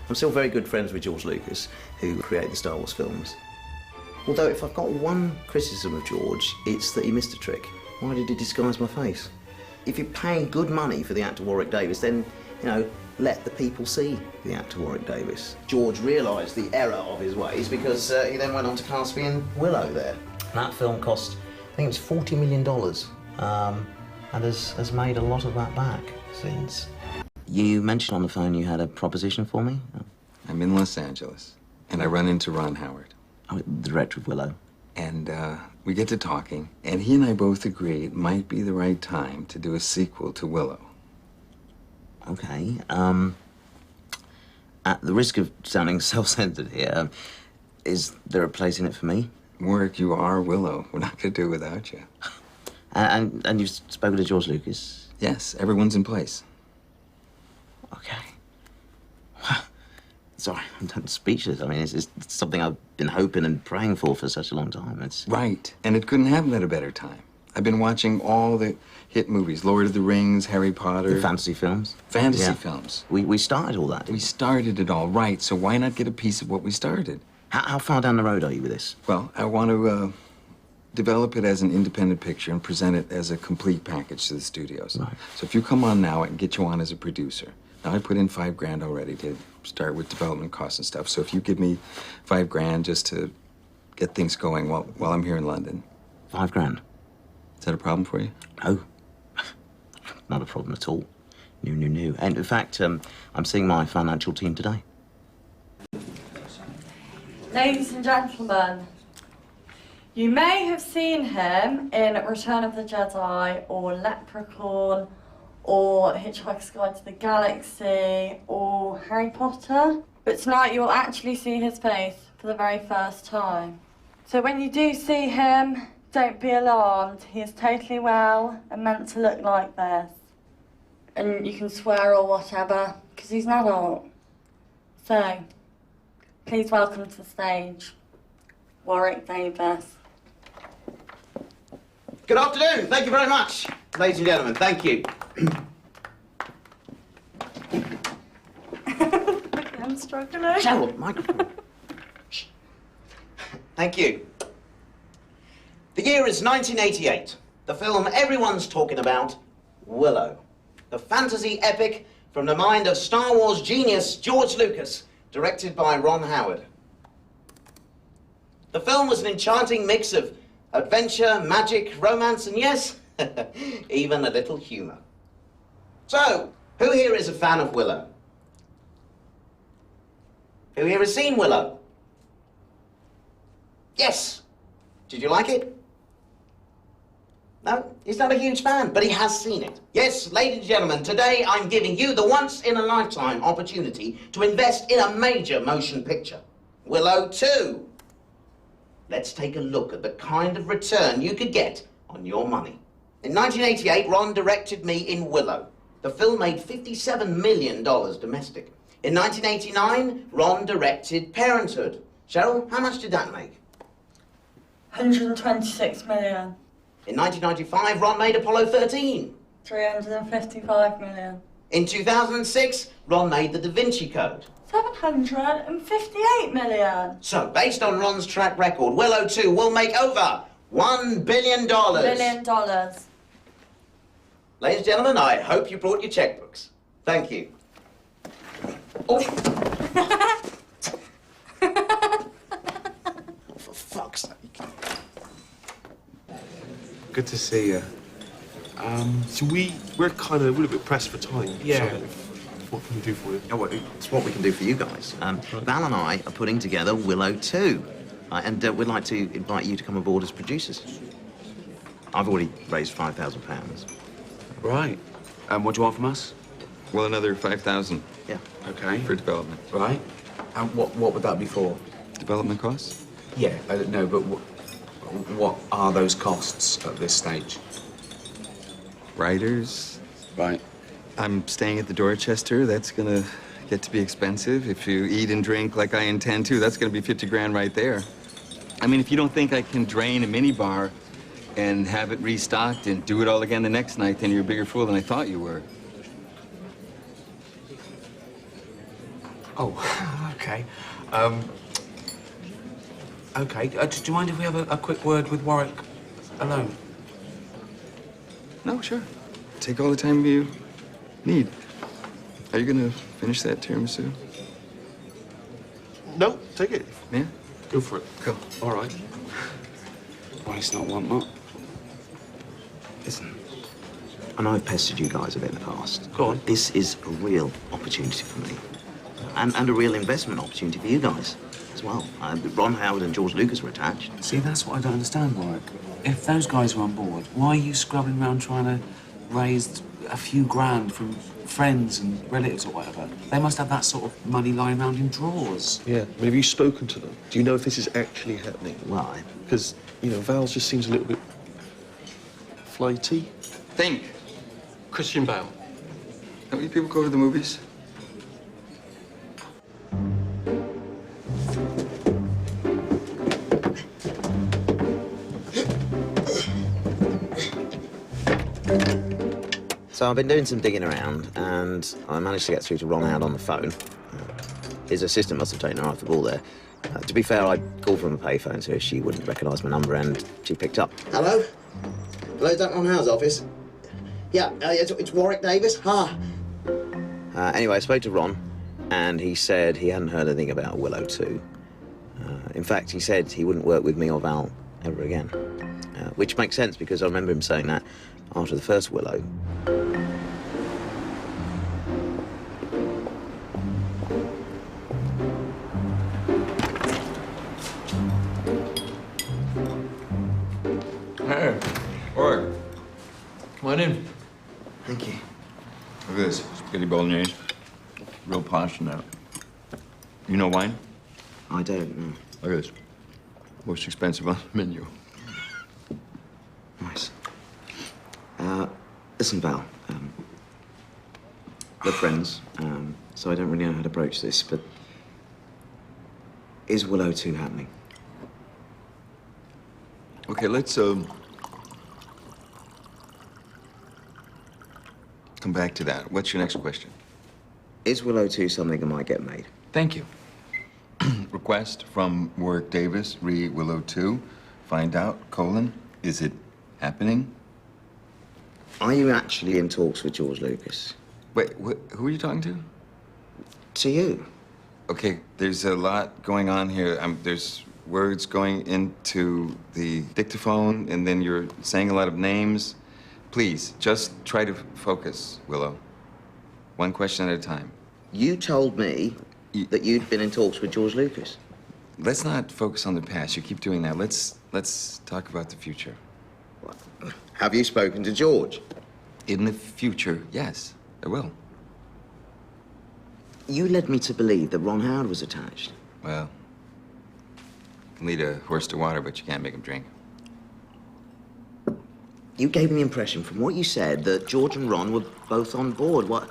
I'm still very good friends with George Lucas, who created the Star Wars films. Although if I've got one criticism of George, it's that he missed a trick. Why did he disguise my face? If you're paying good money for the actor Warwick Davis, then, you know, let the people see the actor Warwick Davis. George realised the error of his ways because he then went on to cast me in Willow there. That film cost, I think it was $40 million, and has made a lot of that back since. You mentioned on the phone you had a proposition for me? I'm in Los Angeles, and I run into Ron Howard. Oh, the director of Willow. And we get to talking, and he and I both agree it might be the right time to do a sequel to Willow. Okay, at the risk of sounding self-centered here, is there a place in it for me? Warwick, you are Willow. We're not going to do it without you. And you've spoken to George Lucas? Yes, everyone's in place. Okay. Sorry, I'm speechless. I mean, it's something I've been hoping and praying for such a long time. It's... Right, and it couldn't happen at a better time. I've been watching all the hit movies, Lord of the Rings, Harry Potter. The fantasy films? Fantasy films. We started all that, We started it all, right, so why not get a piece of what we started? How far down the road are you with this? Well, I want to develop it as an independent picture and present it as a complete package to the studios. Right. So if you come on now, I can get you on as a producer. Now, I put in $5 grand already to start with development costs and stuff. So if you give me $5 grand just to get things going while I'm here in London. $5 grand? Is that a problem for you? No, not a problem at all. No. And in fact, I'm seeing my financial team today. Ladies and gentlemen, you may have seen him in Return of the Jedi or Leprechaun or Hitchhiker's Guide to the Galaxy or Harry Potter, but tonight you'll actually see his face for the very first time. So when you do see him, don't be alarmed. He is totally well and meant to look like this. And you can swear or whatever, because he's an adult. So, please welcome to the stage, Warwick Davis. Good afternoon. Thank you very much, ladies and gentlemen. Thank you. I'm struggling. Cheryl, microphone. Shh. Thank you. The year is 1988. The film everyone's talking about, Willow. The fantasy epic from the mind of Star Wars genius George Lucas, directed by Ron Howard. The film was an enchanting mix of adventure, magic, romance, and yes, even a little humor. So, who here is a fan of Willow? Who here has seen Willow? Yes. Did you like it? No, he's not a huge fan, but he has seen it. Yes, ladies and gentlemen, today I'm giving you the once-in-a-lifetime opportunity to invest in a major motion picture. Willow 2. Let's take a look at the kind of return you could get on your money. In 1988, Ron directed me in Willow. The film made $57 million domestic. In 1989, Ron directed Parenthood. Cheryl, how much did that make? 126 million. In 1995, Ron made Apollo 13. 355 million. In 2006, Ron made The Da Vinci Code. 758 million. So, based on Ron's track record, Willow 2 will make over $1 billion. $1 billion. Ladies and gentlemen, I hope you brought your checkbooks. Thank you. Oh. For fuck's sake. Good to see you. So we're kind of a little bit pressed for time. Yeah. So what can we do for you? Oh, well, it's what we can do for you guys. Val and I are putting together Willow 2. And we'd like to invite you to come aboard as producers. I've already raised £5,000. Right. And what do you want from us? Well, another 5,000 Yeah. Okay. for development. Right. And what would that be for? Development costs? Yeah, I don't know, but what are those costs at this stage? Writers. Right. I'm staying at the Dorchester. That's gonna get to be expensive. If you eat and drink like I intend to, that's gonna be 50 grand right there. I mean, if you don't think I can drain a minibar and have it restocked and do it all again the next night, then you're a bigger fool than I thought you were. Oh, okay. Okay, do you mind if we have a quick word with Warwick alone? No, sure. Take all the time you need. Are you gonna finish that tiramisu? No, take it. Yeah? Go for it. Go. All right. Why, it's not one more. Listen, I know I've pestered you guys a bit in the past. Go on. But this is a real opportunity for me. And a real investment opportunity for you guys as well. Ron Howard and George Lucas were attached. See, that's what I don't understand, Warwick. If those guys were on board, why are you scrubbing around trying to raise a few grand from friends and relatives or whatever? They must have that sort of money lying around in drawers. Yeah. I mean, have you spoken to them? Do you know if this is actually happening? Why? Because, you know, Val just seems a little bit flighty. Think. Christian Bale. How many people go to the movies? So I've been doing some digging around, and I managed to get through to Ron Howard on the phone. His assistant must have taken her off the ball there. To be fair, I called from a payphone, so she wouldn't recognise my number, and she picked up. Hello? Hello, is that Ron Howard's office? Yeah, it's Warwick Davis. Anyway, I spoke to Ron, and he said he hadn't heard anything about Willow 2. In fact, he said he wouldn't work with me or Val ever again. Which makes sense, because I remember him saying that after the first Willow. Hey, Warwick. Come on in. Thank you. Look at this. Spaghetti bolognese. Real posh and that. You know wine? I don't know. Look at this. Most expensive on the menu. Nice. Listen, Val. We're friends, so I don't really know how to broach this, but is Willow 2 happening? Okay, let's, come back to that. What's your next question? Is Willow 2 something that might get made? Thank you. Request from Warwick Davis, re Willow 2. Find out, is it happening? Are you actually in talks with George Lucas? Wait, who are you talking to? To you. Okay, there's a lot going on here. There's words going into the dictaphone, and then you're saying a lot of names. Please, just try to focus, Willow. One question at a time. You told me that you'd been in talks with George Lucas. Let's not focus on the past. You keep doing that. Let's talk about the future. Have you spoken to George? In the future, yes, I will. You led me to believe that Ron Howard was attached. Well, you can lead a horse to water, but you can't make him drink. You gave me the impression from what you said that George and Ron were both on board. What,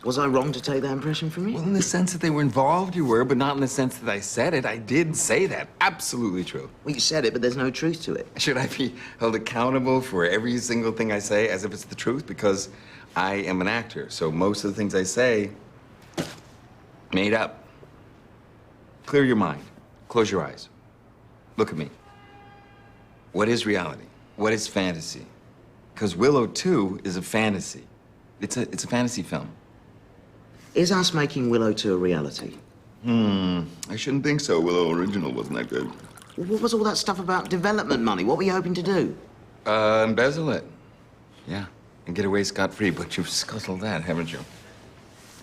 was I wrong to take that impression from you? Well, in the sense that they were involved, you were, but not in the sense that I said it. I did say that. Absolutely true. Well, you said it, but there's no truth to it. Should I be held accountable for every single thing I say as if it's the truth? Because I am an actor, so most of the things I say, made up. Clear your mind. Close your eyes. Look at me. What is reality? What is fantasy? Because Willow 2 is a fantasy. It's a fantasy film. Is us making Willow 2 a reality? I shouldn't think so. Willow original wasn't that good. What was all that stuff about development money? What were you hoping to do? Embezzle it. Yeah, and get away scot-free, but you've scuttled that, haven't you?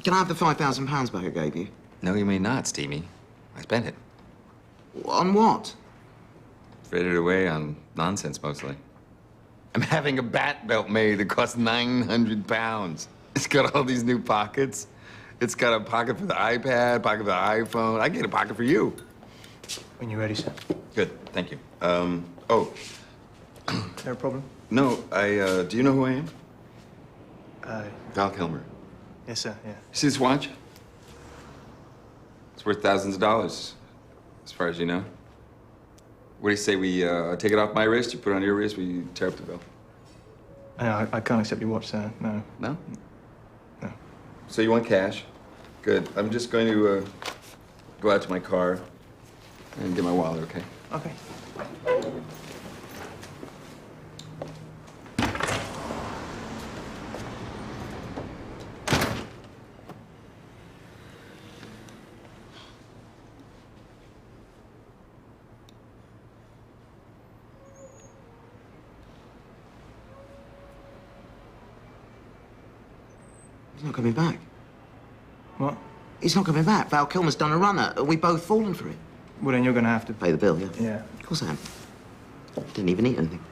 Can I have the £5,000 back I gave you? No, you may not, Steamy. I spent it. On what? Frittered away on nonsense, mostly. I'm having a bat belt made that costs 900 pounds. It's got all these new pockets. It's got a pocket for the iPad, pocket for the iPhone. I get a pocket for you. When you're ready, sir. Good, thank you. Oh. No problem? No, do you know who I am? Val Kilmer. Yes, sir, yeah. See this watch? It's worth thousands of dollars, as far as you know. What do you say we take it off my wrist, you put it on your wrist, we tear up the bill? No, I can't accept your watch, sir, no. No? No. So you want cash? Good. I'm just going to go out to my car and get my wallet, okay? Okay. He's not coming back. What? He's not coming back. Val Kilmer's done a runner. We both fallen for it. Well, then you're gonna have to Pay the bill, yeah? Yeah. Of course I am. Didn't even eat anything.